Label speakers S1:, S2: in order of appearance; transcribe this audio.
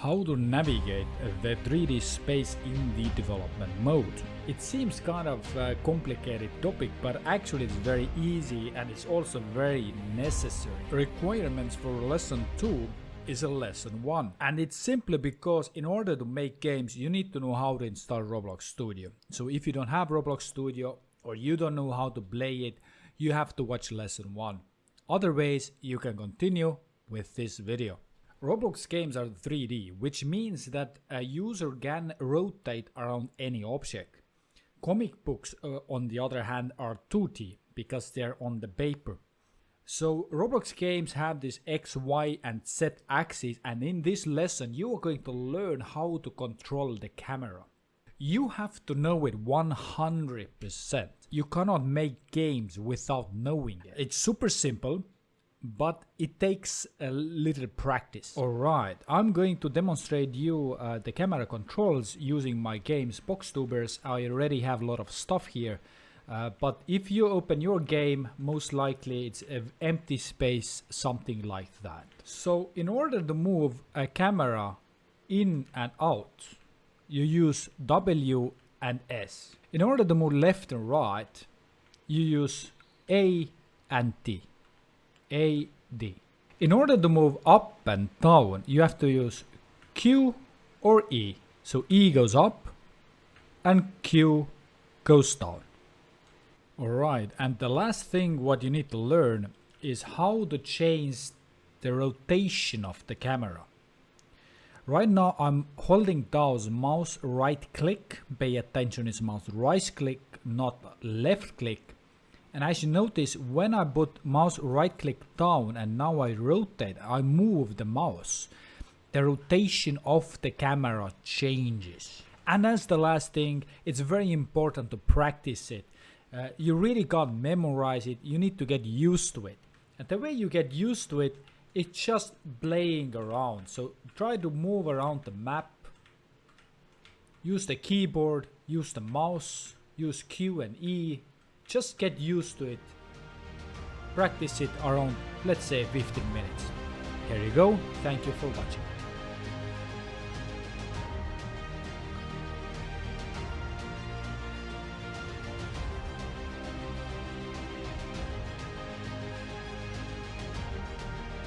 S1: How to navigate the 3D space in the development mode. It seems kind of a complicated topic, but actually it's very easy and it's also very necessary. Requirements for lesson 2 is a lesson 1, and it's simply because in order to make games you need to know how to install Roblox Studio. So if you don't have Roblox Studio or you don't know how to play it, you have to watch lesson 1. Otherwise you can continue with this video. Roblox games are 3D, which means that a user can rotate around any object. Comic books, on the other hand, are 2D because they're on the paper. So Roblox games have this X, Y and Z axis, and in this lesson you are going to learn how to control the camera. You have to know it 100%. You cannot make games without knowing it. It's super simple, but it takes a little practice. Alright, I'm going to demonstrate you the camera controls using my games Boxtubers. I already have a lot of stuff here, but if you open your game, most likely it's an empty space, something like that. So in order to move a camera in and out, you use W and S. In order to move left and right, you use A and T. A, D. In order to move up and down, you have to use Q or E. So E goes up and Q goes down. Alright, and the last thing what you need to learn is how to change the rotation of the camera. Right now I'm holding down mouse right click. Pay attention, it's mouse right click, not left click. And as you notice, when I put mouse right click down and now I rotate, I move the mouse, the rotation of the camera changes. And as the last thing, it's very important to practice it. You really can't memorize it, you need to get used to it. And the way you get used to it, it's just playing around. So try to move around the map, use the keyboard, use the mouse, use Q and E. Just get used to it. Practice it around, let's say, 15 minutes. Here you go. Thank you for watching.